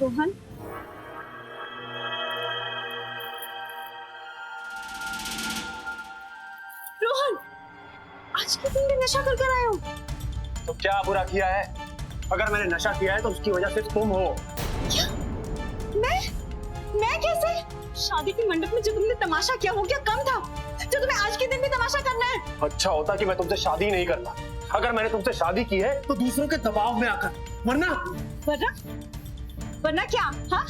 रोहन, रोहन, आज के दिन भी नशा कर कर आए हो? तो क्या बुरा किया है? अगर मैंने नशा किया है तो उसकी वजह से तुम हो। क्या? मैं कैसे? शादी के मंडप में जो तुमने तमाशा किया वो क्या कम था जो तुम्हें आज के दिन भी तमाशा करना है? अच्छा होता कि मैं तुमसे शादी नहीं करता। अगर मैंने तुमसे शादी की है तो दूसरों के दबाव में आकर, वरना क्या? हाँ,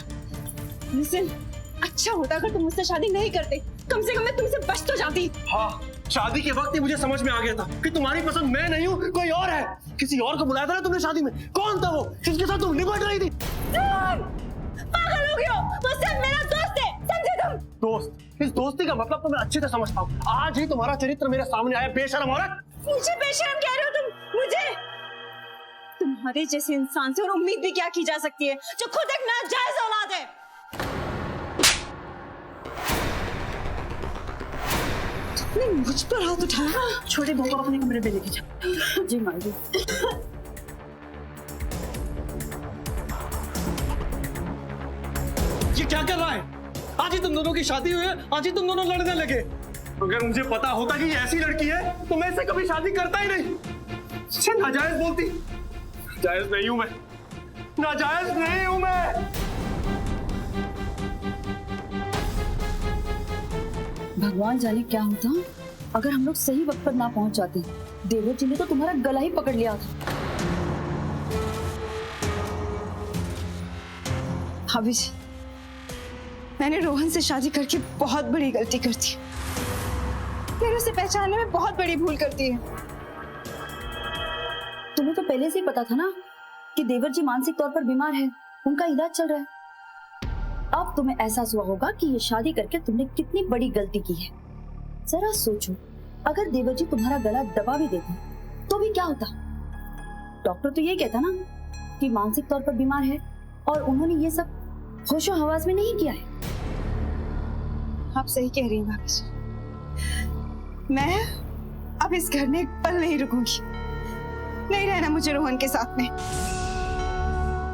लिसन, अच्छा होता अगर तुम मुझसे शादी नहीं करते, कम से कम मैं तुमसे बच तो जाती। हाँ, शादी के वक्त ही मुझे समझ में आ गया था कि तुम्हारी पसंद मैं नहीं हूँ, कोई और है। किसी और को बुलाया था ना तुमने शादी में। कौन था वो जिसके साथ तुम निपट रही थी? पागल हो गए हो? वो सिर्फ मेरा दोस्त है, समझे तुम? दोस्त? इस दोस्ती का मतलब तो मैं अच्छे से समझता हूँ। आज ही तुम्हारा चरित्र मेरे सामने आया, बेशर्म औरत। मुझे बेशर्म कह रहे हो तुम? मुझे? तुम्हारे जैसे इंसान से और उम्मीद भी क्या की जा सकती है जो खुद एक नाजायज औलाद है। तुमने मुझ पर हाथ उठाया? छोटे बहू को अपने कमरे में लेके जाओ। जी माँ जी। ये क्या कर रहा है? आज ही तुम दोनों की शादी हुई है, आज ही तुम दोनों लड़ने लगे। अगर मुझे पता होता कि ये ऐसी लड़की है तो मैं इससे कभी शादी करता ही नहीं। इससे नाजायज बोलती। नाजायज नहीं हूं मैं, नाजायज नहीं हूं मैं। भगवान जाने क्या होता अगर हम लोग सही वक्त पर ना पहुंच जाते। देवर जी ने तो तुम्हारा गला ही पकड़ लिया था। भाभी जी, मैंने रोहन से शादी करके बहुत बड़ी गलती कर दी। मैंने उसे पहचानने में बहुत बड़ी भूल कर दी है। तुम्हें तो पहले से ही पता था ना कि देवर जी मानसिक तौर पर बीमार है, उनका इलाज चल रहा है। अब तुम्हें एहसास हुआ होगा कि ये शादी करके तुमने कितनी बड़ी गलती की है। जरा सोचो, अगर देवर जी तुम्हारा गला दबा भी देते तो भी क्या होता? डॉक्टर तो ये कहता ना कि मानसिक तौर पर बीमार है, और उन्होंने ये सब होशो हवास में नहीं किया है। आप सही कह रही हैं भाभी जी। मैं अब इस घर में एक पल नहीं रुकूंगी। नहीं रहना मुझे रोहन के साथ में।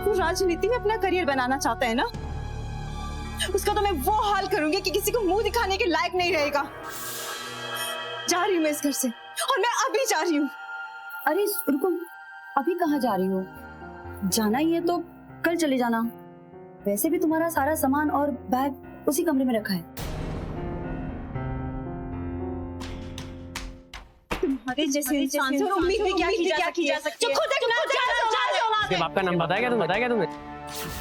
वो राजनीति में अपना करियर बनाना चाहता है ना, उसका तो मैं वो हाल करूंगी कि किसी को मुंह दिखाने के लायक नहीं रहेगा। जा रही हूँ मैं इस घर से, और मैं अभी जा रही हूँ। अरे रुको, अभी कहाँ जा रही हो? जाना ही है तो कल चले जाना। वैसे भी तुम्हारा सारा सामान और बैग उसी कमरे में रखा है। तुम्हारे जैसे इंसान से उम्मीद भी क्या की जा सकती है जो खुद एक नाजायज औलाद है। बाप का नाम बताया क्या तुम्हें?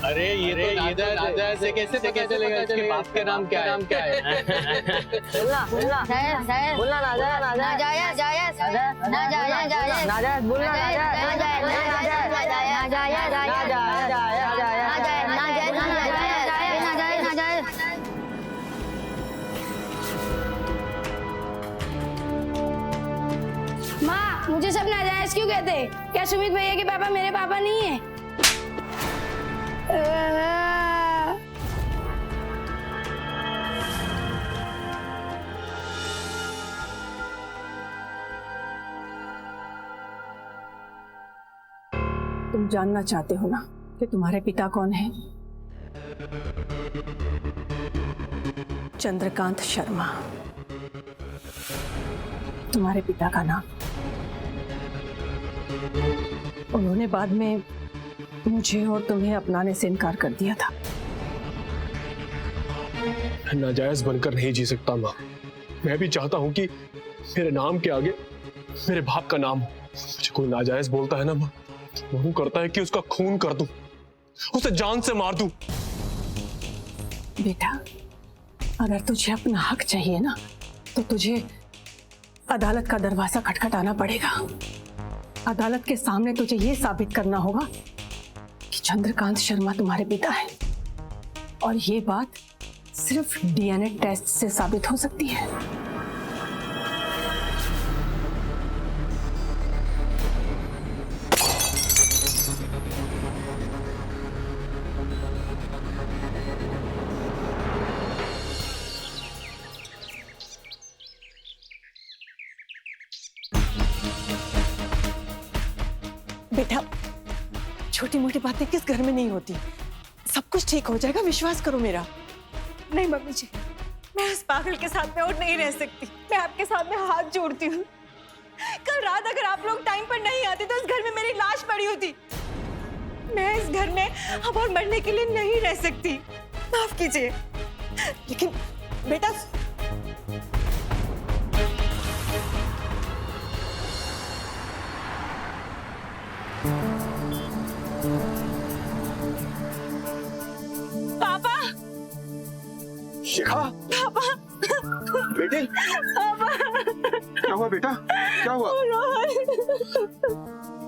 अरे ये तो नाजायज से कैसे पता चलेगा इसके बाप का नाम क्या है? बोलना माँ, मुझे सब नाजायज क्यों कहते? क्या सुमित भैया के पापा मेरे पापा नहीं है? तुम जानना चाहते हो ना कि तुम्हारे पिता कौन है? चंद्रकांत शर्मा, तुम्हारे पिता का नाम। उन्होंने बाद में मुझे और तुम्हें अपनाने से इनकार कर दिया था। नाजायज बनकर नहीं जी सकता माँ। मैं भी चाहता हूँ कि मेरे नाम के आगे मेरे बाप का नाम हो। मुझे कोई नाजायज बोलता है ना माँ, वो करता है कि उसका खून कर दूं, उसे जान से मार दूं। बेटा, अगर तुझे अपना हक चाहिए ना तो तुझे अदालत का दरवाजा खटखटाना पड़ेगा। अदालत के सामने तुझे ये साबित करना होगा कि चंद्रकांत शर्मा तुम्हारे पिता है, और ये बात सिर्फ डीएनए टेस्ट से साबित हो सकती है। बेटा, छोटी मोटी बातें किस घर में नहीं होती, सब कुछ ठीक हो जाएगा, विश्वास करो मेरा। नहीं मम्मी जी, मैं उस पागल के साथ में और नहीं रह सकती। मैं आपके साथ में हाथ जोड़ती हूँ। कल रात अगर आप लोग टाइम पर नहीं आते तो इस घर में मेरी लाश पड़ी होती। मैं इस घर में अब और मरने के लिए नहीं रह सकती। माफ कीजिए। लेकिन बेटा, पापा, शिखा, पापा, बेटे, पापा, क्या हुआ बेटा? क्या हुआ?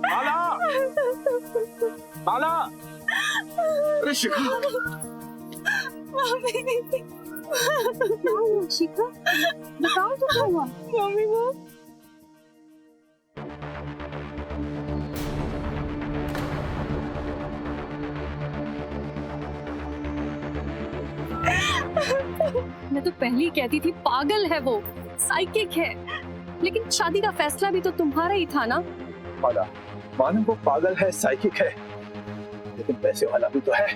माला, माला, अरे शिखा, मम्मी, शिखा, बताओ तो क्या हुआ? मम्मी वो मैं तो पहले ही कहती थी पागल है वो, साइकिक है। लेकिन शादी का फैसला भी तो तुम्हारा ही था ना। माला, मालूम वो पागल है, साइकिक है, लेकिन पैसे वाला भी तो है।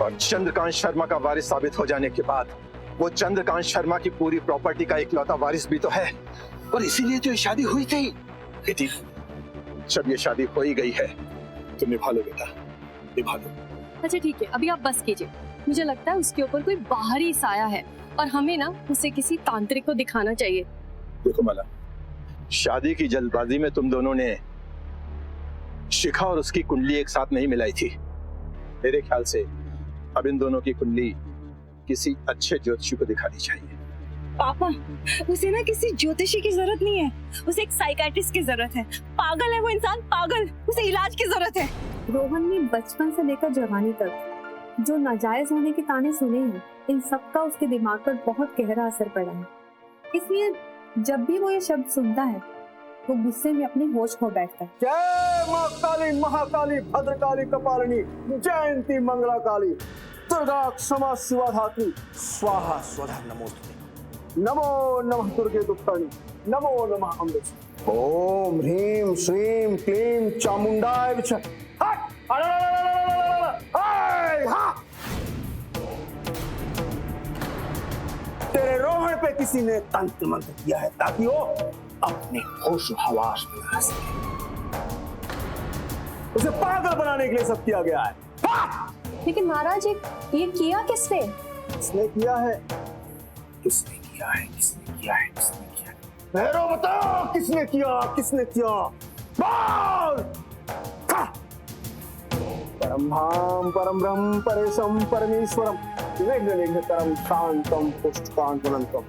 और चंद्रकांत शर्मा का वारिस साबित हो जाने के बाद वो चंद्रकांत शर्मा की पूरी प्रॉपर्टी का इकलौता वारिस भी तो है। और इसीलिए तो ये शादी हुई थी। बेटी, जब ये शादी हो ही गई है तो निभा लो बेटा, निभा लो। अच्छा ठीक है, अभी आप बस कीजिए। मुझे लगता है उसके ऊपर कोई बाहरी साया है और हमें ना उसे किसी तांत्रिक को दिखाना चाहिए। देखो माला, शादी की जल्दबाजी में तुम दोनों ने शिखा और उसकी कुंडली एक साथ नहीं मिलाई थी। मेरे ख्याल से अब इन दोनों की कुंडली किसी अच्छे ज्योतिषी को दिखानी चाहिए। पापा, उसे ना किसी ज्योतिषी की जरूरत नहीं है, उसे एक साइकियाट्रिस्ट की जरूरत है। पागल है वो इंसान, पागल, उसे इलाज की जरूरत है। रोहन ने बचपन से लेकर जवानी तक जो नाजायज होने के ताने सुने हैं, इन सब का उसके दिमाग पर बहुत गहरा असर पड़ा है। इसलिए जब भी वो ये शब्द सुनता है वो गुस्से में अपने होश खो बैठता है। जय मां काली, महाकाली, भद्रकाली, कपालिनी, जयंती मंगला काली, दुर्गा क्षमा शिवा धात्री, स्वाहा स्वधा नमोस्तुते। नमो नमः दुर्गे दुर्गाणी, नमो नमः अम्बे। ओम ह्रीं श्रीं क्लीं चामुंडाय विच। तेरे रोहन पे किसी ने तंत्र मंत्र किया है ताकि वो अपने होश हवास में रह सके। उसे पागल बनाने के लिए सब किया गया है। लेकिन महाराज ये किया किसने? किसने किया है? किसने किया है? किसने किया है? किसने किया है? भैरव बताओ, किसने किया? किसने किया? बोल! परमधाम परम ब्रह्म परेशम परमेश्वरम विघ्न निघ्नकरम शांतम पुष्टकांतनंतम।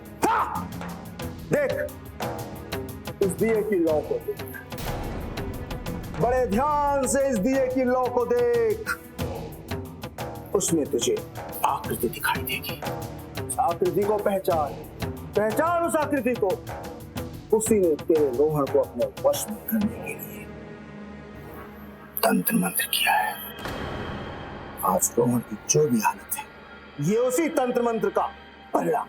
देख इस दिए की लौ को देख, बड़े ध्यान से इस दिए की लौ को देख। उसमें तुझे आकृति दिखाई देगी। उस आकृति को पहचान, पहचान उस आकृति को। उसी ने तेरे रोहन को अपने वश में करने के लिए तंत्र मंत्र किया है। आज रोहन की जो भी हालत है, ये उसी तंत्र मंत्र का परिणाम।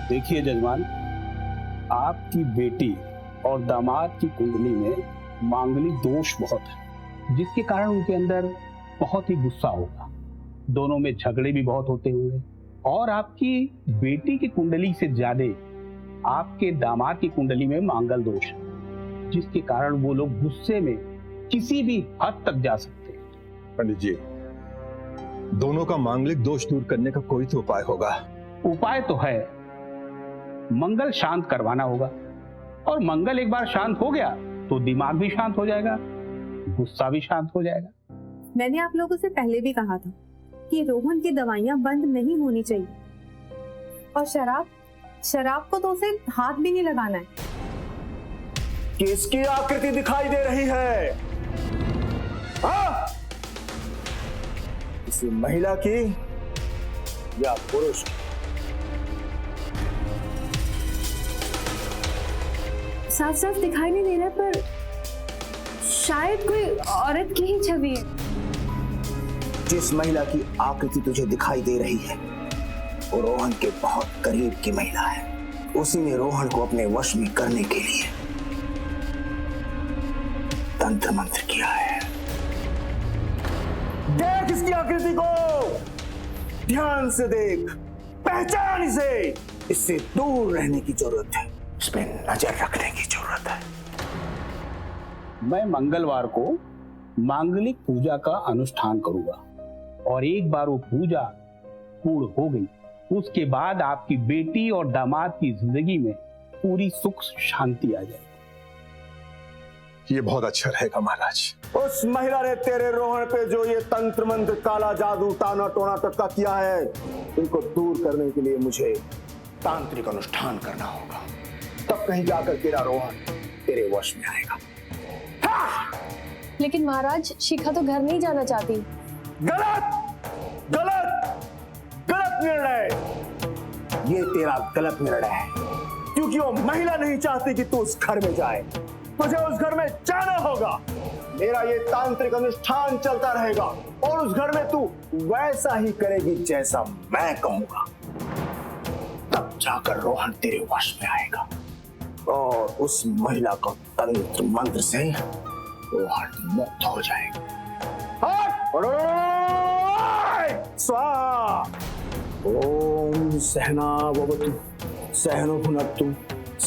देखिए जजमान, आपकी बेटी और दामाद की कुंडली में मांगलिक दोष बहुत है, जिसके कारण उनके अंदर बहुत ही गुस्सा होगा। दोनों में झगड़े भी बहुत होते होंगे। और आपकी बेटी की कुंडली से ज्यादा आपके दामाद की कुंडली में मांगल दोष है, जिसके कारण वो लोग गुस्से में किसी भी हद तक जा सकते हैं। पंडित जी, दोनों का मांगलिक दोष दूर करने का कोई तो उपाय होगा। उपाय तो है, मंगल शांत करवाना होगा। और मंगल एक बार शांत हो गया तो दिमाग भी शांत हो जाएगा, गुस्सा भी शांत हो जाएगा। मैंने आप लोगों से पहले भी कहा था कि रोहन की दवाइयां बंद नहीं होनी चाहिए। और शराब को तो उसे हाथ भी नहीं लगाना है। किसकी आकृति दिखाई दे रही है? हाँ? किसी महिला की या पुरुष की? साफ साफ दिखाई नहीं दे रहा, पर शायद कोई औरत की ही छवि है। जिस महिला की आकृति तुझे दिखाई दे रही है वो रोहन के बहुत करीब की महिला है। उसी ने रोहन को अपने वश में करने के लिए तंत्र मंत्र किया है। देख इसकी आकृति को, ध्यान से देख, पहचान इसे। इससे दूर रहने की जरूरत है, इस पे नजर रखने की जरूरत है। मैं मंगलवार को मांगलिक पूजा का अनुष्ठान करूंगा और एक बार वो पूजा पूर्ण हो गई, उसके बाद आपकी बेटी और दामाद की जिंदगी में पूरी सुख शांति आ जाएगी। ये बहुत अच्छा रहेगा महाराज। उस महिला ने तेरे रोहन पे जो ये तंत्र मंत्र, काला जादू, टाना टोना टक्का किया है, इनको दूर करने के लिए मुझे तांत्रिक अनुष्ठान करना होगा। तब कहीं जाकर तेरा रोहन तेरे वश में आएगा। लेकिन महाराज, शिखा तो घर नहीं जाना चाहती। गलत, गलत, गलत निर्णय। ये तेरा गलत निर्णय है, क्योंकि वो महिला नहीं चाहती कि तू उस घर में जाए। तुझे उस घर में जाना होगा। मेरा ये तांत्रिक अनुष्ठान चलता रहेगा और उस घर में तू वैसा ही करेगी जैसा मैं कहूंगा। तब जाकर रोहन तेरे वश में आएगा और उस महिला को तंत्र मंत्र से रोहन मुक्त हो जाएगा। स्वाहा। ओम सहनावतु सहनो भुनक्तु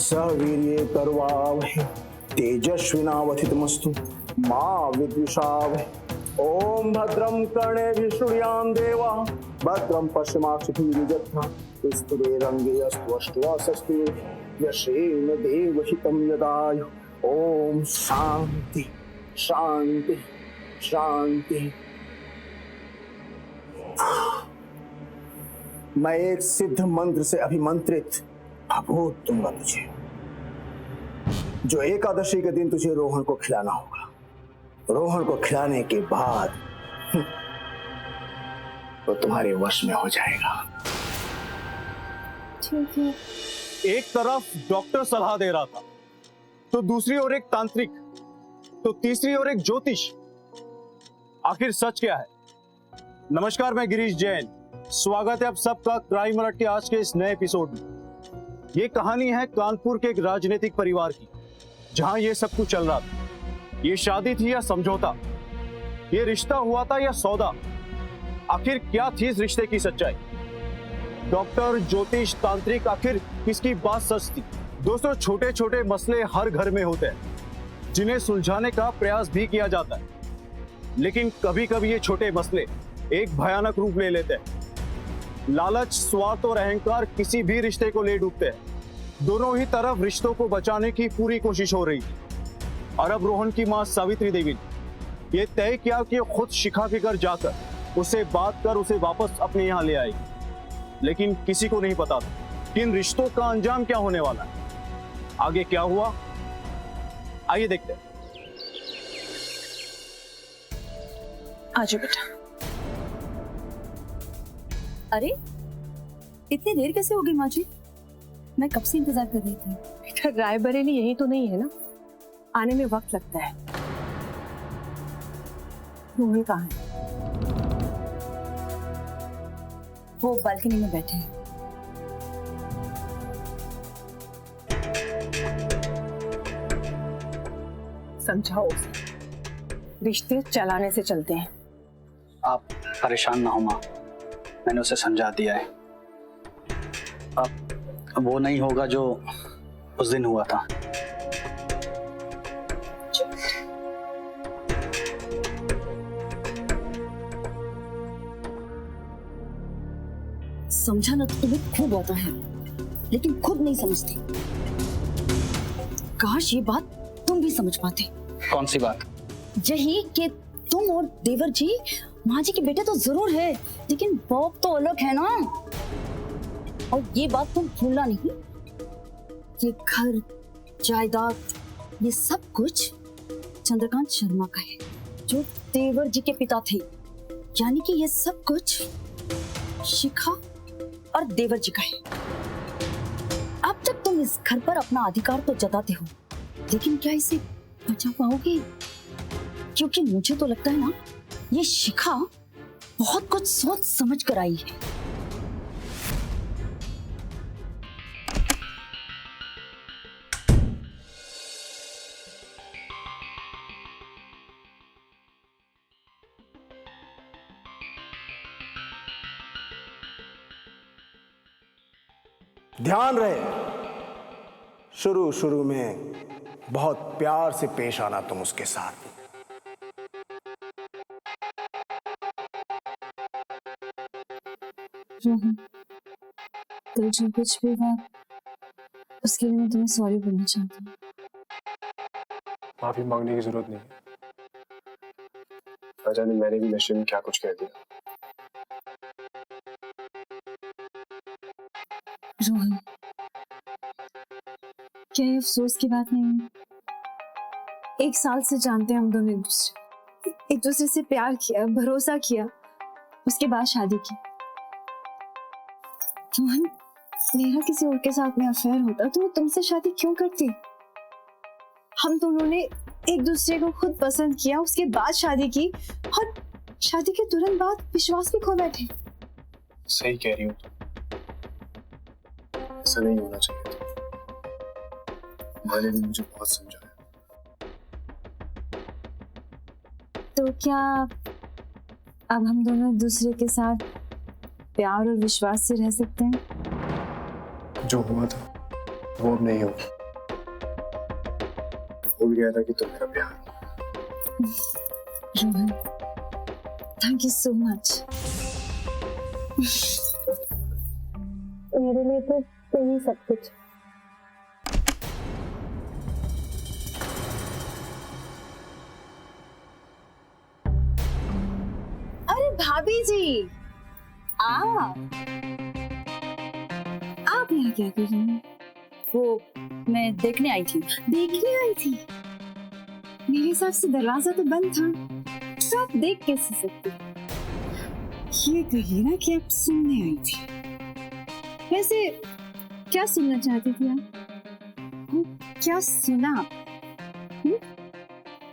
सवीर्ये कर्वावहै तेजस्विनावधितमस्तु मा विद्विषावहै। ओम भद्रं कर्णेभिः शृणुयाम देवा, भद्रं पश्चिमाक्षिभिर्यजत्रा, स्थिरैरङ्गे अस्तु यशेन देवहितं यदायु। ओम शांति शांति शांति। मैं एक सिद्ध मंत्र से अभिमंत्रित भभूत दूंगा तुझे, जो एकादशी के दिन तुझे रोहन को खिलाना होगा। रोहन को खिलाने के बाद वो तुम्हारे वश में हो जाएगा। ठीक है। एक तरफ डॉक्टर सलाह दे रहा था, तो दूसरी ओर एक तांत्रिक, तो तीसरी ओर एक ज्योतिष। आखिर सच क्या है? नमस्कार, मैं गिरीश जैन। स्वागत है आप सबका क्राइम अलर्ट के आज के इस नए एपिसोड में। ये कहानी है कानपुर के एक राजनीतिक परिवार की, जहां ये सब कुछ चल रहा था। ये शादी थी या समझौता? ये रिश्ता हुआ था या सौदा? आखिर क्या थी इस रिश्ते की सच्चाई? डॉक्टर, ज्योतिष, तांत्रिक, आखिर किसकी बात सच थी? दोस्तों, छोटे छोटे मसले हर घर में होते हैं, जिन्हें सुलझाने का प्रयास भी किया जाता है, लेकिन कभी कभी ये छोटे मसले एक भयानक रूप ले लेते हैं। लालच, स्वार्थ और अहंकार किसी भी रिश्ते को ले डूबते हैं। दोनों ही तरफ रिश्तों को बचाने की पूरी कोशिश हो रही थी। और अब रोहन की मां सावित्री देवी ने यह तय किया कि खुद शिखा के घर जाकर उसे बात कर उसे वापस अपने यहाँ ले आएगी। लेकिन किसी को नहीं पता था कि इन रिश्तों का अंजाम क्या होने वाला है। आगे क्या हुआ, आइए देखते हैं। आजो बेटा। अरे इतनी देर कैसे हो गई माँ जी? मैं कब से इंतजार कर रही थी। बेटा, रायबरेली यही तो नहीं है ना, आने में वक्त लगता है। रोहन कहाँ है? वो बालकनी में बैठे हैं। समझाओ उसे, रिश्ते चलाने से चलते हैं। आप परेशान ना हो माँ, मैंने उसे समझा दिया है। अब वो नहीं होगा जो उस दिन हुआ था। समझाना तो तुम्हें खूब आता है, लेकिन खुद नहीं समझती। काश ये बात तुम भी समझ पाते। कौन सी बात? यही कि तुम और देवर जी माँ जी के बेटे तो जरूर है, लेकिन बाप तो अलग है ना। और ये बात तुम भूलना नहीं, ये घर, जायदाद, ये सब कुछ चंद्रकांत शर्मा का है, जो देवर जी के पिता थे। यानी कि ये सब कुछ शिखा और देवर जी का है। अब तक तुम इस घर पर अपना अधिकार तो जताते हो, लेकिन क्या इसे बचा पाओगे? क्योंकि मुझे तो लगता है ना, ये शिखा बहुत कुछ सोच समझ कर आई है। ध्यान रहे, शुरू शुरू में बहुत प्यार से पेश आना तुम उसके साथ। रोहन, कल जो कुछ भी हुआ उसके लिए मैं तुम्हें सॉरी बोलना चाहती हूँ। माफी मांगने की जरूरत नहीं है। न जाने मैंने भी नशे में क्या कुछ कह दिया। रोहन, क्या ये अफसोस की बात नहीं है? 1 साल से जानते हैं हम दोनों एक दूसरे से प्यार किया, भरोसा किया, उसके बाद शादी की। रोहन, मेरा किसी और के साथ में अफेयर होता तो मैं तुमसे शादी क्यों करती? हम दोनों ने एक दूसरे को खुद पसंद किया, उसके बाद शादी की, और शादी के तुरंत बाद विश्वास भी खो बैठे। सही कह रही हो, ऐसा नहीं होना चाहिए था। माने ने मुझे बहुत समझाया। तो क्या अब हम दोनों एक दूसरे के साथ प्यार और विश्वास से रह सकते हैं? जो हुआ था वो अब नहीं होगा। भूल गया था कि तुम मेरा प्यार। Rohan, thank you so much. मेरे लिए तो तुम ही सब कुछ। अरे भाभी जी, आप यहाँ क्या कर रही हैं? वो मैं देखने आई थी। देखने आई थी? मेरे हिसाब से दरवाजा तो बंद था, तो आप देख कैसे सकती? ये कहिए ना कि आप सुनने आई थी। वैसे क्या सुनना चाहती थी आप? क्या सुना?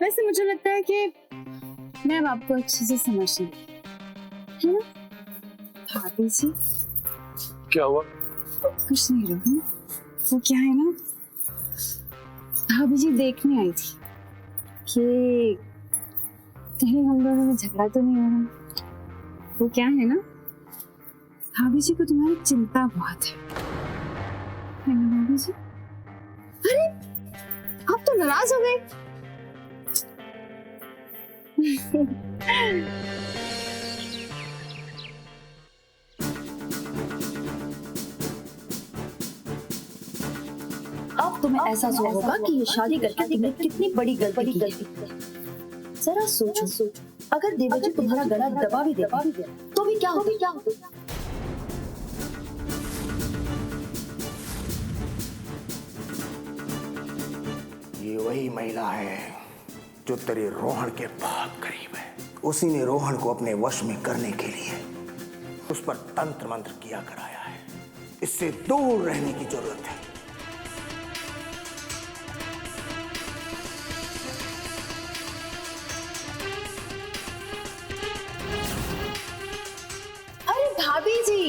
वैसे मुझे लगता है कि मैं आपको अच्छे से समझ रही है ना भाभी जी? क्या हुआ? कुछ नहीं रोहन, वो क्या है ना, भाभी जी देखने आई थी कि कहीं हम दोनों में झगड़ा तो नहीं हो रहा। वो क्या है ना, भाभी जी को तुम्हारी चिंता बहुत है ना भाभी जी? अरे आप तो नाराज हो गए। अब तुम्हें एहसास हुआ होगा कि ये शादी करके तुमने कितनी बड़ी गलती की है। जरा सोचो, अगर देवर जी तुम्हारा गला दबा भी देते तो भी क्या होता? ये वही महिला है जो तेरे रोहन के बहुत करीब है। उसी ने रोहन को अपने वश में करने के लिए उस पर तंत्र मंत्र किया कराया है। इससे दूर रहने की जरूरत है। अरे भाभी जी,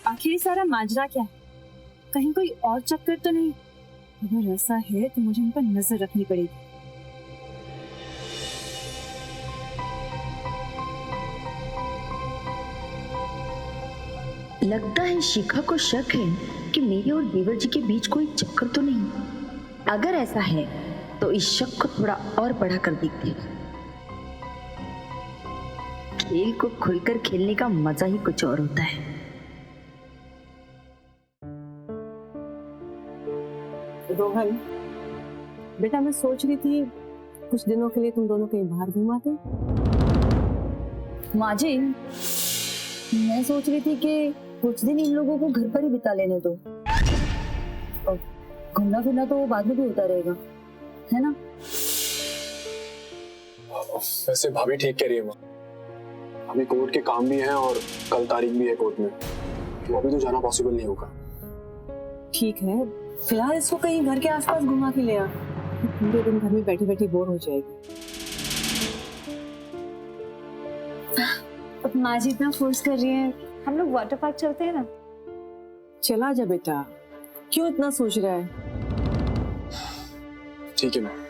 आखिर सारा माजरा क्या है? कहीं कोई और चक्कर तो नहीं? अगर ऐसा है तो मुझे उन पर नजर रखनी पड़ेगी। लगता है शिखा को शक है कि मेरे और देवर जी के बीच कोई चक्कर तो नहीं। अगर ऐसा है तो इस शक को थोड़ा और बड़ा कर देते हैं। खेल को खुलकर खेलने का मजा ही कुछ और होता है। रोहन बेटा, मैं सोच रही थी कुछ दिनों के लिए तुम दोनों कहीं बाहर घुमाते। माँ जी, मैं सोच रही थी कि कुछ दिन इन लोगों को घर पर ही बिता लेने दो। घूमना फिरना तो बाद में भी होता रहेगा, है ना? वैसे भाभी ठीक कह रही है माँ। अभी कोर्ट के काम भी हैं और कल तारीख भी है कोर्ट में, तो अभी तो जाना पॉसिबल नहीं होगा। ठीक है, फिलहाल इसको कहीं घर के आसपास घुमा के ले आ। पूरे दिन घर में बैठी बैठी बोर हो जाएगी। अब माँ जी इतना फोर्स कर रही है, हम लोग वाटर पार्क चलते हैं ना? चला जा बेटा, क्यों इतना सोच रहा है? ठीक है माँ।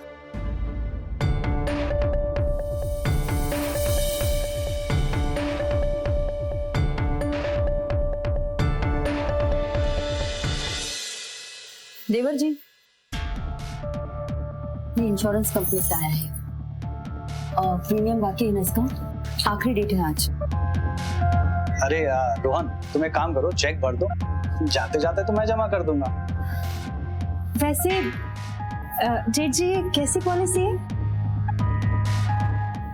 देवर जी, ये इंश्योरेंस कंपनी से आया है और प्रीमियम बाकी है ना इसका, आखिरी डेट है आज। अरे यार रोहन, तुम एक काम करो, चेक भर दो, जाते जाते तो मैं जमा कर दूंगा। वैसे जेठ जी ये कैसी पॉलिसी है?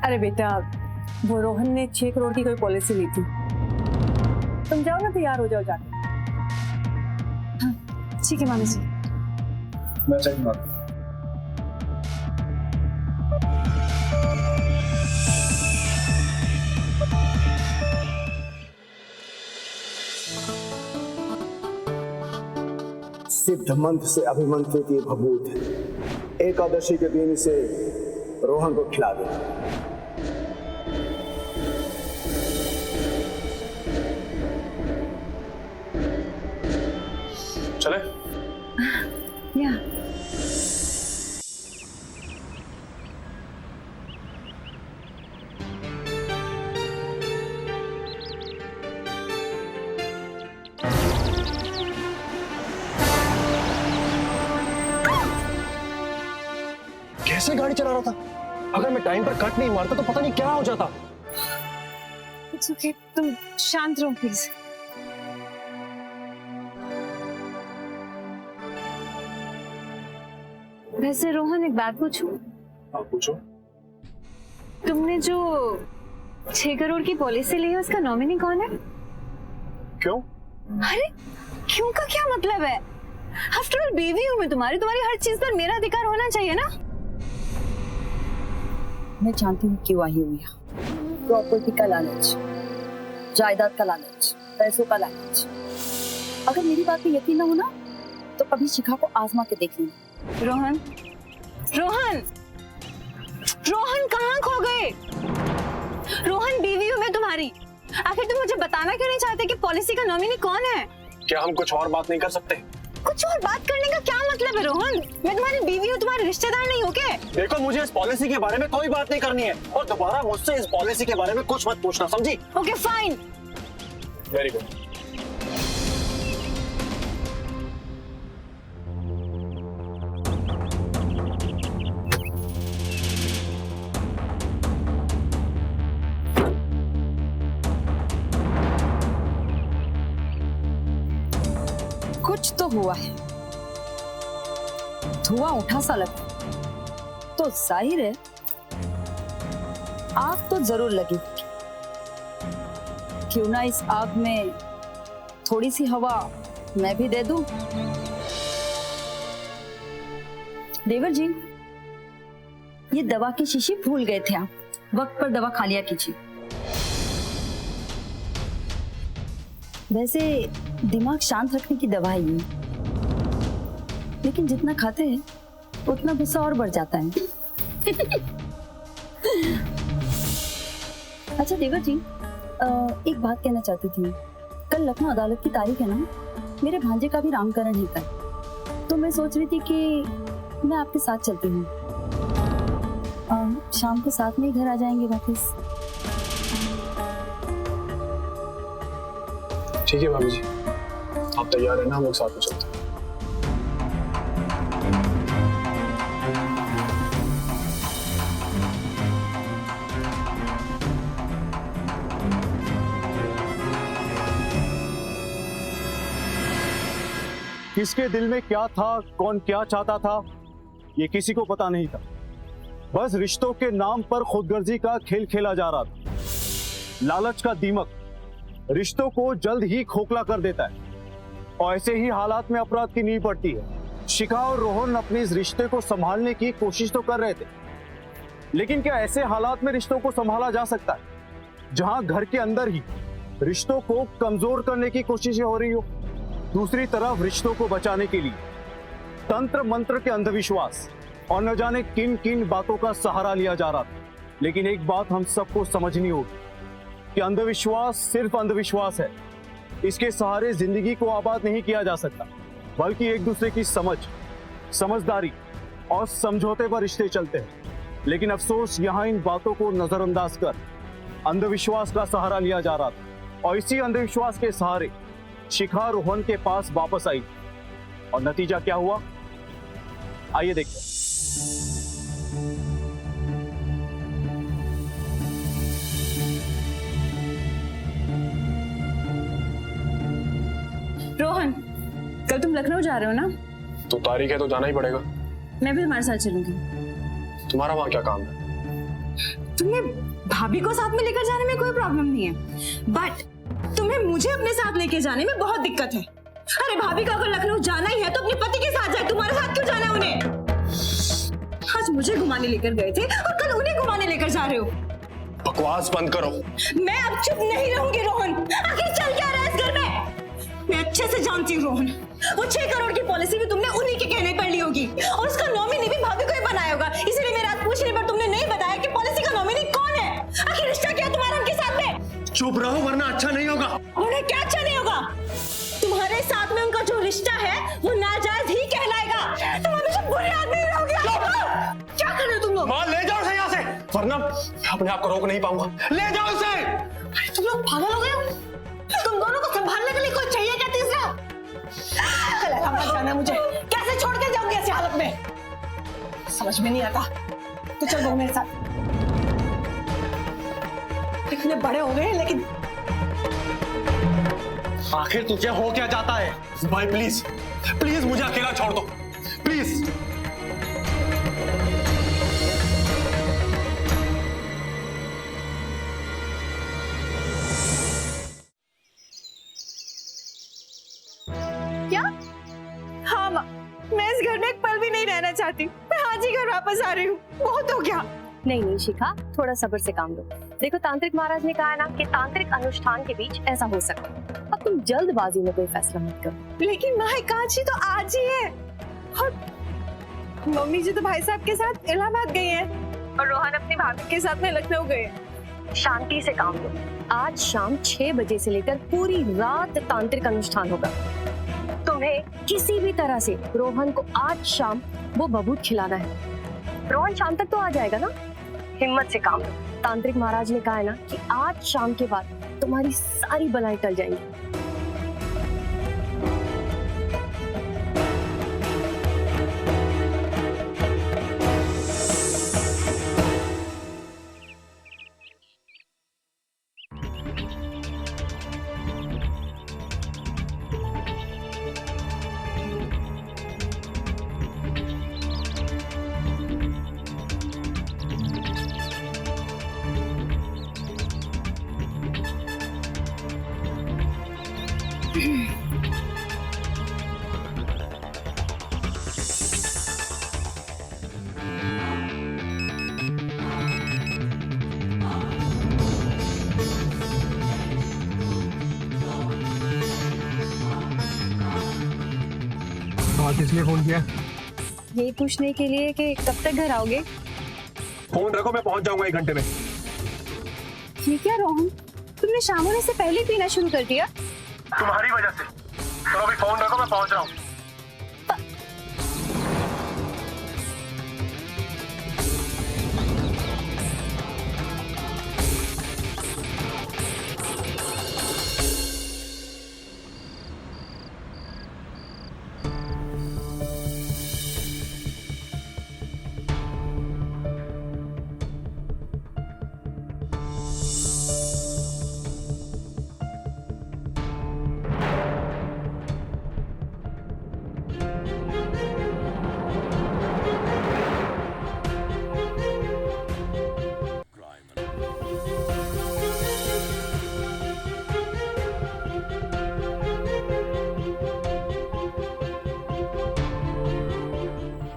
अरे बेटा, वो रोहन ने 6 करोड़ की कोई पॉलिसी ली थी। तुम जाओ ना, तैयार हो जाओ जाके। ठीक है मामी जी। मैं चेक भर सिद्ध मंत्र से अभिमंत्रित ये भभूत है, एकादशी के दिन इसे रोहन को खिला दे। चले? या कैसे गाड़ी चला रहा था? अगर मैं टाइम पर कट नहीं मारता तो पता नहीं क्या हो जाता। इट्स ओके, तुम शांत रहो प्लीज। वैसे रोहन, एक बात पूछूं? हाँ पूछो। तुमने जो 6 करोड़ की पॉलिसी ली है उसका नॉमिनी कौन है? क्यों? अरे क्यों का क्या मतलब है? आफ्टर ऑल बीवी हूं मैं तुम्हारी हर चीज पर मेरा अधिकार होना चाहिए ना। मैं जानती हूँ क्यों आई हुई है। प्रॉपर्टी का लालच, जायदाद का लालच, पैसों का लालच। अगर मेरी बात पे यकीन ना हो ना तो कभी शिखा को आजमा के देख लेना। रोहन, रोहन, रोहन कहाँ खो गए? रोहन, बीवी हूँ मैं तुम्हारी। आखिर तुम मुझे बताना क्यों नहीं चाहते कि पॉलिसी का नॉमिनी कौन है? क्या हम कुछ और बात नहीं कर सकते? कुछ और बात करने का क्या मतलब है रोहन? मैं तुम्हारी बीवी हूँ, तुम्हारे रिश्तेदार नहीं हो क्या? देखो, मुझे इस पॉलिसी के बारे में कोई बात नहीं करनी है और दोबारा मुझसे इस पॉलिसी के बारे में कुछ मत पूछना, समझी? Okay fine. Very good. कुछ तो हुआ है, धुआं उठा सा लगता तो जाहिर है आग तो जरूर लगी। क्यों ना इस आग में थोड़ी सी हवा मैं भी दे दूं। देवर जी, ये दवा की शीशी भूल गए थे आप, वक्त पर दवा खा लिया कीजिए। वैसे दिमाग शांत रखने की दवा है ये, लेकिन जितना खाते हैं उतना गुस्सा और बढ़ जाता है। अच्छा देवर जी, एक बात कहना चाहती थी। कल लखनऊ अदालत की तारीख है ना, मेरे भांजे का भी नामकरण है कल, तो मैं सोच रही थी कि मैं आपके साथ चलती हूँ। शाम को साथ में ही घर आ जाएंगे वापस। ठीक है भाभी जी, आप तैयार है ना? हम लोग साथ में चलते हैं। किसके दिल में क्या था, कौन क्या चाहता था, ये किसी को पता नहीं था। बस रिश्तों के नाम पर खुदगर्जी का खेल खेला जा रहा था। लालच का दीमक रिश्तों को जल्द ही खोखला कर देता है और ऐसे ही हालात में अपराध की नींव पड़ती है। शिखा और रोहन अपने इस रिश्ते को संभालने की कोशिश तो कर रहे थे, लेकिन क्या ऐसे हालात में रिश्तों को संभाला जा सकता है जहां घर के अंदर ही रिश्तों को कमजोर करने की कोशिशें हो रही हो? दूसरी तरफ रिश्तों को बचाने के लिए तंत्र मंत्र के अंधविश्वास और न जाने किन किन बातों का सहारा लिया जा रहा था। लेकिन एक बात हम सबको समझनी होगी कि अंधविश्वास सिर्फ अंधविश्वास है। इसके सहारे जिंदगी को आबाद नहीं किया जा सकता, बल्कि एक दूसरे की समझ, समझदारी और समझौते पर रिश्ते चलते हैं। लेकिन अफसोस यहाँ इन बातों को नजरअंदाज कर अंधविश्वास का सहारा लिया जा रहा था और इसी अंधविश्वास के सहारे शिखा रोहन के पास वापस आई। और नतीजा क्या हुआ, आइए देखते हैं। रोहन, कल तुम लखनऊ जा रहे हो ना? तो तारीख है तो जाना ही पड़ेगा। मैं भी तुम्हारे साथ चलूंगी। तुम्हारा वहां क्या काम है? तुम्हें भाभी को साथ में लेकर जाने में कोई प्रॉब्लम नहीं है, बट तुम्हें मुझे अपने साथ लेके जाने में बहुत दिक्कत है। अरे भाभी को अगर लखनऊ जाना ही है तो अपने पति के साथ जाए, तुम्हारे साथ क्यों जाना है उन्हें? आज मुझे घुमाने लेकर गए थे और कल उन्हें घुमाने लेकर जा रहे हो। बकवास बंद करो। मैं अब चुप नहीं रहूंगी रोहन। आखिर चल क्या रहा है इस घर में? मैं अच्छे से जानती हूँ रोहन, वो 6 करोड़ की पॉलिसी भी तुमने उन्हीं के कहने पर ली होगी और उसका नॉमिनी भी भाभी को ही बनाया होगा। इसीलिए मेरे आज पूछने पर तुमने नहीं बताया कि पॉलिसी का नॉमिनी कौन है। आखिर रिश्ता क्या है तुम्हारा उनके साथ में? चुप रहो वरना अच्छा नहीं होगा। उन्हें क्या अच्छा नहीं होगा? तुम्हारे साथ में उनका जो रिश्ता है वो नाजायज ही कहलाएगा। तुम हमेशा बुरे आदमी रहोगे। क्या कर रहे हो तुम लोग? मां ले जाओ उसे यहाँ से, वरना अपने आप को रोक नहीं पाऊंगा। ले जाओ उसे। अरे तुम लोग पागल हो गए हो? तुम दोनों को संभालने के लिए कोई चाहिए क्या तीसरा? मत जाना मुझे, कैसे छोड़ के जाऊंगी ऐसी हालत में? समझ में नहीं आता। तो चल वो मेरे साथ। इतने बड़े हो गए लेकिन आखिर तुझे हो क्या जाता है? भाई प्लीज प्लीज मुझे अकेला छोड़ दो, प्लीज। क्या? हाँ माँ, मैं इस घर में एक पल भी नहीं रहना चाहती। मैं आज ही घर वापस आ रही हूँ। बहुत हो गया। नहीं नहीं शिखा, थोड़ा सब्र से काम लो। देखो तांत्रिक महाराज ने कहा है ना कि तांत्रिक अनुष्ठान के बीच ऐसा हो सकता है। अब तुम जल्दबाजी में कोई फैसला मत करो। लेकिन माँ एकादशी तो आज ही है और मम्मी जी तो भाई साहब के साथ इलाहाबाद गई हैं और रोहन अपनी भाभी के साथ में लखनऊ गए हैं। शांति से काम लो। आज शाम 6 बजे से लेकर पूरी रात तांत्रिक अनुष्ठान होगा। तुम्हें किसी भी तरह से रोहन को आज शाम वो बबूत खिलाना है। रोहन शाम तक तो आ जाएगा ना? हिम्मत से काम लो। तांत्रिक महाराज ने कहा है ना कि आज शाम के बाद तुम्हारी सारी बलाएं टल जाएंगी। किसने फोन किया? यही पूछने के लिए कि कब तक घर आओगे। फोन रखो, मैं पहुंच जाऊंगा 1 घंटे में। ये क्या रोहन, तुमने शाम होने से पहले पीना शुरू कर दिया? तुम्हारी वजह से। तो अभी फोन रखो, मैं पहुंच रहा हूँ।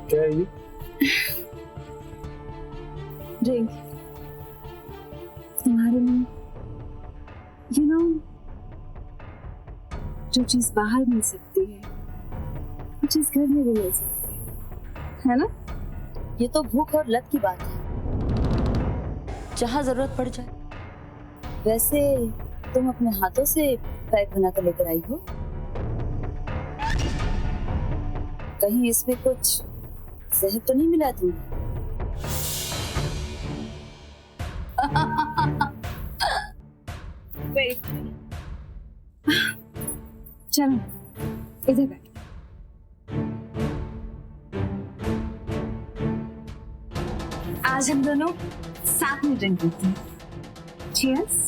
क्या है ये? रिंग तुम्हारे लिए। यू नो, जो चीज बाहर मिल सकती है वो चीज घर में भी मिल सकती है ना? ये तो भूख और लत की बात है, जहाँ जरूरत पड़ जाए। वैसे तुम अपने हाथों से पैक बना कर लेकर आई हो, कहीं इसमें कुछ जहर तो नहीं मिला तुमने? चलो इधर बैठ। आज हम दोनों साथ में ड्रिंक करते हैं। Cheers.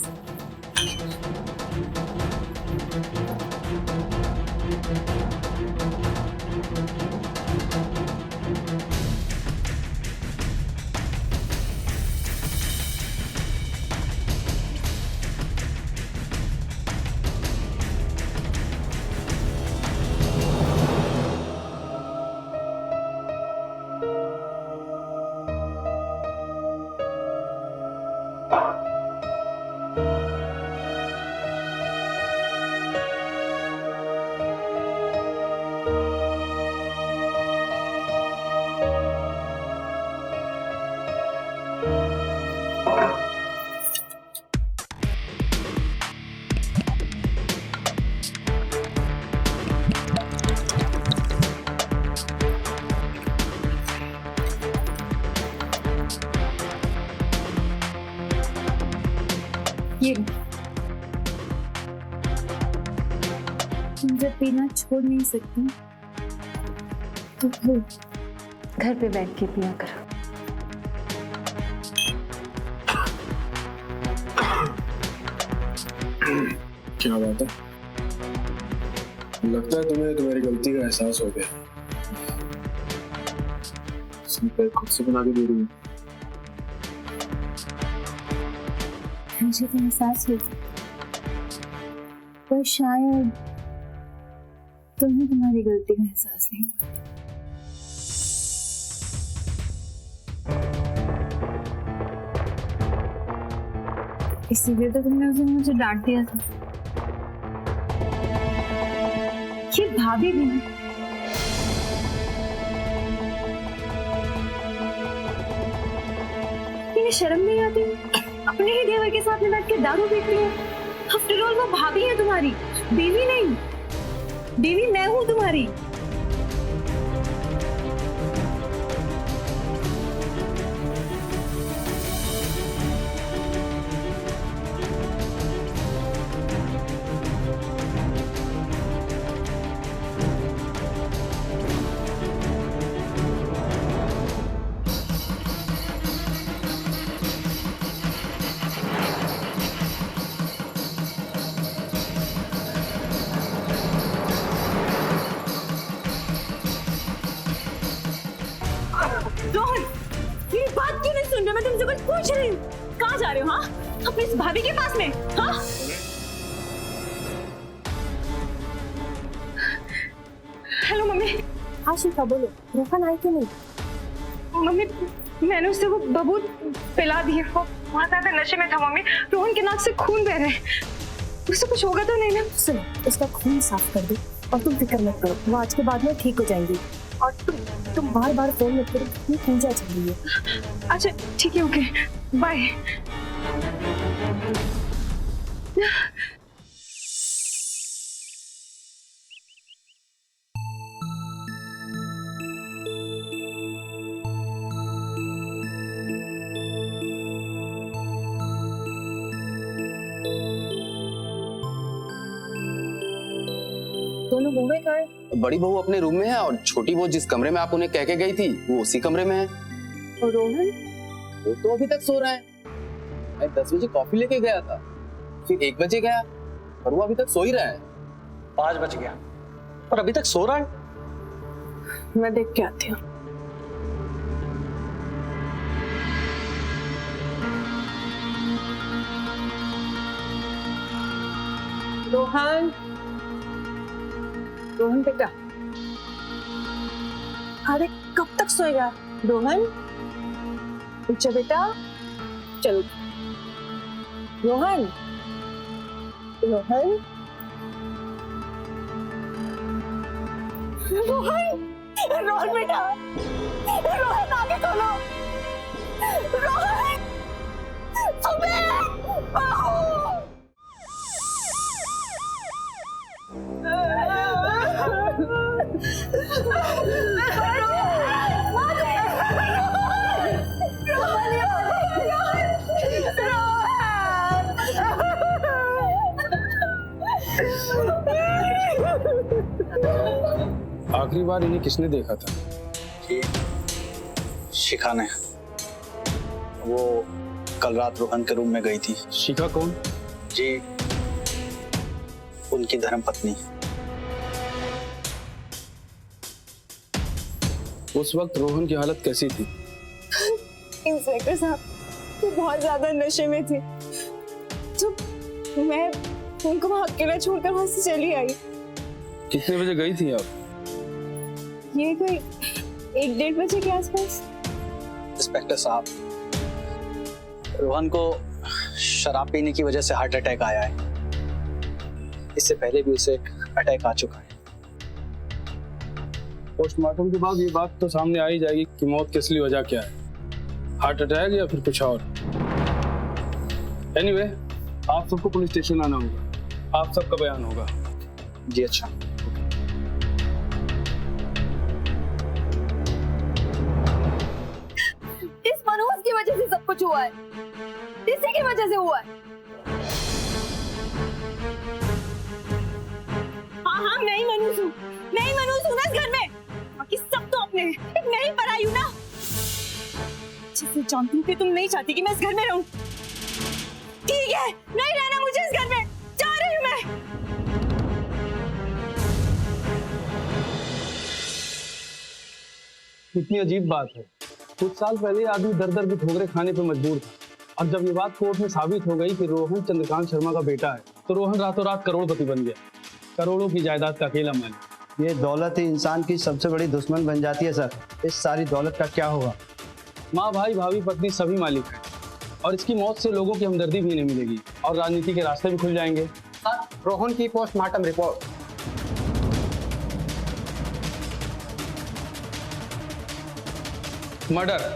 ये तुम जब पीना छोड़ नहीं सकती तो फिर घर पे बैठ के पिया करो। क्या बात है, लगता है तुम्हें तुम्हारी गलती का एहसास हो गया। खुद से बना के दे रही हूँ। मुझे तो एहसास हो पर शायद तुम्हें तुम्हारी गलती का एहसास नहीं हुआ। इसीलिए तो तुमने उस दिन मुझे डांट दिया था। ये भाभी भी नहीं। इन्हें शर्म नहीं आती अपने ही देवर के साथ में बैठ के दारू पीती है। आफ्टर ऑल वो भाभी है तुम्हारी, बीवी नहीं। बीवी मैं हूं तुम्हारी। रोहन, मेरी बात क्यों नहीं सुन रहे? मैं तुमसे कुछ पूछ रही हूँ। कहाँ जा रहे हो? हाँ, अपनी इस भाभी के पास में? हाँ? Hello mummy. हाँ शिखा बोलो, रोहन आई कि नहीं? मम्मी मैंने उससे वो बबूत पिला दी है। वो बहुत ज्यादा नशे में था मम्मी। रोहन के नाक से खून बह रहा है। उससे कुछ होगा तो नहीं ना? सुनो, उसका खून साफ कर दो और तुम फिक्र मत करो, वो आज के बाद में ठीक हो जाएंगी। और तुम बार बार फोन मत करो, कितनी पूजा चल रही है। अच्छा ठीक है, ओके बाय। दोनों बहुएं कहाँ हैं? बड़ी बहू अपने रूम में है और छोटी बहू जिस कमरे में आप उन्हें कह के गई थी वो उसी कमरे में है। और रोहन? वो तो अभी तक सो रहा है। मैं 10 बजे कॉफी लेके गया था, फिर 1 बजे गया और वो अभी तक सो ही रहा है। 5 बज गया और अभी तक सो रहा है। मैं देख के आती हूँ। रोहन, रोहन बेटा, अरे कब तक सोएगा? रोहन उठ बेटा, चलो। रोहन, रोहन, रोहन, रोहन बेटा, रोहन आगे खोलो। रोहन, सुबह बाहू। आखिरी बार इन्हें किसने देखा था? शिखा ने। वो कल रात रोहन के रूम में गई थी। शिखा कौन? जी, उनकी धर्मपत्नी। उस वक्त रोहन की हालत कैसी थी? इंस्पेक्टर साहब, वो बहुत ज्यादा नशे में थे, तो मैं उनको वहां अकेला छोड़कर वहां से चली आई। कितने बजे गई थी आप? ये कोई 1-1:30 बजे के आसपास। इंस्पेक्टर साहब, रोहन को शराब पीने की वजह से हार्ट अटैक आया है। इससे पहले भी उसे एक अटैक आ चुका है। पोस्टमार्टम के बाद ये बात तो सामने आ ही जाएगी कि मौत की असली वजह क्या है, हार्ट अटैक या फिर कुछ और। एनीवे, आप सबको पुलिस स्टेशन आना होगा, आप सबका बयान होगा। जी अच्छा। इस मनोज की वजह से सब कुछ हुआ है, इसी की वजह से हुआ है। हाँ, मैं ही मनोज हूँ, मैं ही मनोज हूँ ना इस घर में। बाकी सब तो अपने हैं, मैं ही पराई हूँ ना। जिसे जानती हूँ कि तुम नहीं चाहती कि मैं इस घर में रहूं। ठीक है, नहीं रहना मुझे इस घर में, जा रही हूँ मैं। कितनी अजीब बात है, कुछ साल पहले आदमी दर दर की ठोकरें खाने पर मजबूर था, और जब ये बात कोर्ट में साबित हो गई कि रोहन चंद्रकांत शर्मा का बेटा है, तो रोहन रातों रात करोड़पति बन गया, करोड़ों की जायदाद का अकेला मालिक। ये दौलत ही इंसान की सबसे बड़ी दुश्मन बन जाती है सर। इस सारी दौलत का क्या होगा? माँ, भाई, भाभी, पत्नी सभी मालिक हैं, और इसकी मौत से लोगों की हमदर्दी भी नहीं मिलेगी और राजनीति के रास्ते भी खुल जाएंगे। रोहन की पोस्टमार्टम रिपोर्ट। मर्डर,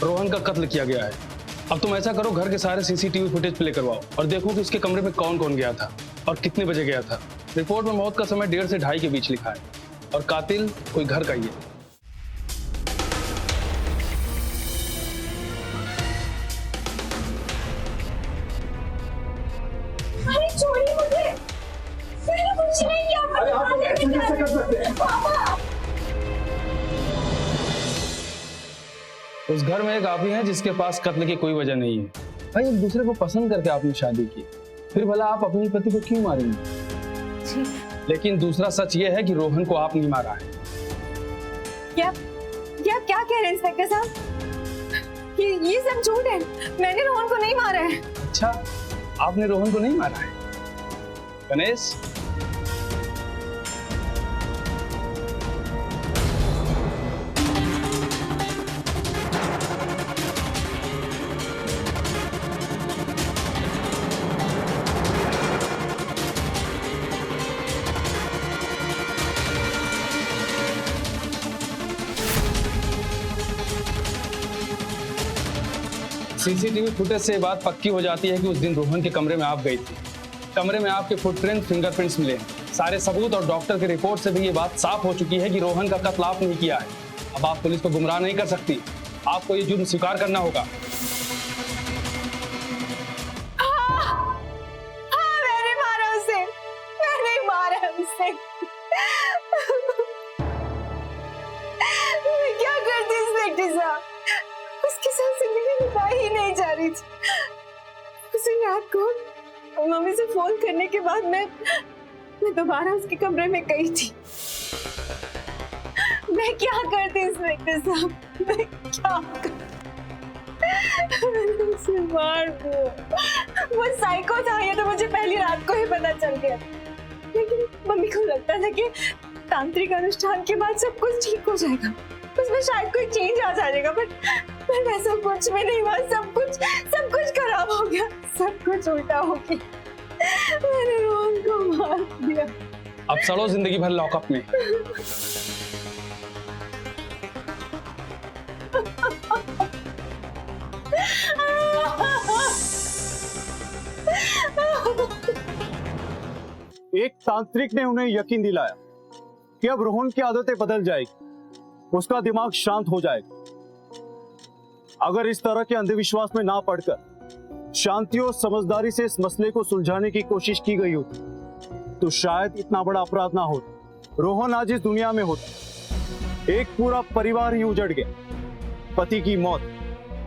रोहन का कत्ल किया गया है। अब तुम ऐसा करो, घर के सारे सीसीटीवी फुटेज प्ले करवाओ और देखो कि इसके कमरे में कौन कौन गया था और कितने बजे गया था। रिपोर्ट में मौत का समय 1:30 से 2:30 के बीच लिखा है, और कातिल कोई घर का ही है। अरे छोड़िए मुझे, मैंने कुछ नहीं किया। अरे आप ऐसे कैसे कर सकते हैं? पापा, उस घर में एक आप ही हैं जिसके पास कत्ल की कोई वजह नहीं है। भाई, एक दूसरे को पसंद करके आपने शादी की, फिर भला आप अपने पति को क्यों मारेंगे? लेकिन दूसरा सच ये है कि रोहन को आप नहीं मारा है। क्या कह रहे हैं इंस्पेक्टर साहब? ये सब झूठ है, मैंने रोहन को नहीं मारा है। अच्छा, आपने रोहन को नहीं मारा है? गणेश, सीसीटीवी फुटेज से बात पक्की हो जाती है कि उस दिन रोहन के कमरे में आप गई थी। कमरे में आपके फुटप्रिंट, फिंगरप्रिंट्स मिले हैं। सारे सबूत और डॉक्टर की रिपोर्ट से भी ये बात साफ हो चुकी है कि रोहन का कत्ल आप नहीं किया है। अब आप पुलिस को गुमराह नहीं कर सकती, आपको ये जुर्म स्वीकार करना होगा। मैंने मारा उसे, मैंने मारा उसे। मैं क्या करती इंस्पेक्टर साहब? उसके साथ जिंदगी बिताई ही नहीं जा रही थी। उसी रात को मम्मी से फोन करने के बाद मैं दोबारा उसके कमरे में गई थी। मैं क्या करती इंस्पेक्टर साहब, मैं क्या करती? मार दो। वो साइको था, ये तो मुझे पहली रात को ही पता चल गया। लेकिन मम्मी को लगता था कि तांत्रिक अनुष्ठान के बाद सब कुछ ठीक हो जाएगा, उसमें शायद कोई चेंज आ जाएगा, पर ऐसा कुछ भी नहीं हुआ। सब कुछ खराब हो गया, सब कुछ उल्टा हो गया। मैंने रोहन को मार दिया। अब सड़ो जिंदगी भर लॉकअप में। एक तांत्रिक ने उन्हें यकीन दिलाया कि अब रोहन की आदतें बदल जाएगी, उसका दिमाग शांत हो जाएगा। अगर इस तरह के अंधविश्वास में ना पड़कर शांति और समझदारी से इस मसले को सुलझाने की कोशिश की गई होती तो शायद इतना बड़ा अपराध ना होता। रोहन आज इस दुनिया में होता, एक पूरा परिवार ही उजड़ गया। पति की मौत,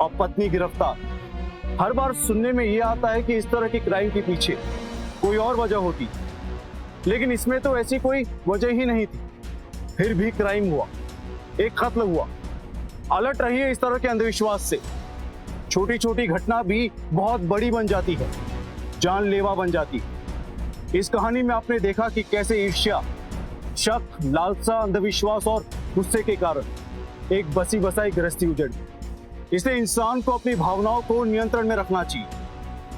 और पत्नी गिरफ्तार। हर बार सुनने में ये आता है कि इस तरह की क्राइम के पीछे कोई और वजह होती, लेकिन इसमें तो ऐसी कोई वजह ही नहीं थी। फिर भी क्राइम हुआ, एक कत्ल हुआ। अलर्ट रहिए इस तरह के अंधविश्वास से। छोटी छोटी घटना भी बहुत बड़ी बन जाती है, जानलेवा बन जाती है। इस कहानी में आपने देखा कि कैसे ईर्ष्या, शक, लालसा, अंधविश्वास और गुस्से के कारण एक बसी बसाई गृहस्थी उजड़ी। इसलिए इंसान को अपनी भावनाओं को नियंत्रण में रखना चाहिए,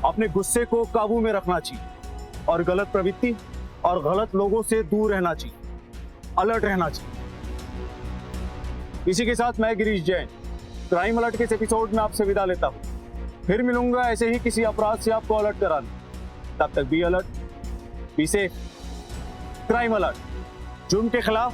अपने गुस्से को काबू में रखना चाहिए और गलत प्रवृत्ति और गलत लोगों से दूर रहना चाहिए, अलर्ट रहना चाहिए। इसी के साथ मैं गिरीश जैन क्राइम अलर्ट के इस एपिसोड में आपसे विदा लेता हूं। फिर मिलूंगा ऐसे ही किसी अपराध से आपको अलर्ट कराने। तब तक be alert, be safe. Crime alert, जुर्म के खिलाफ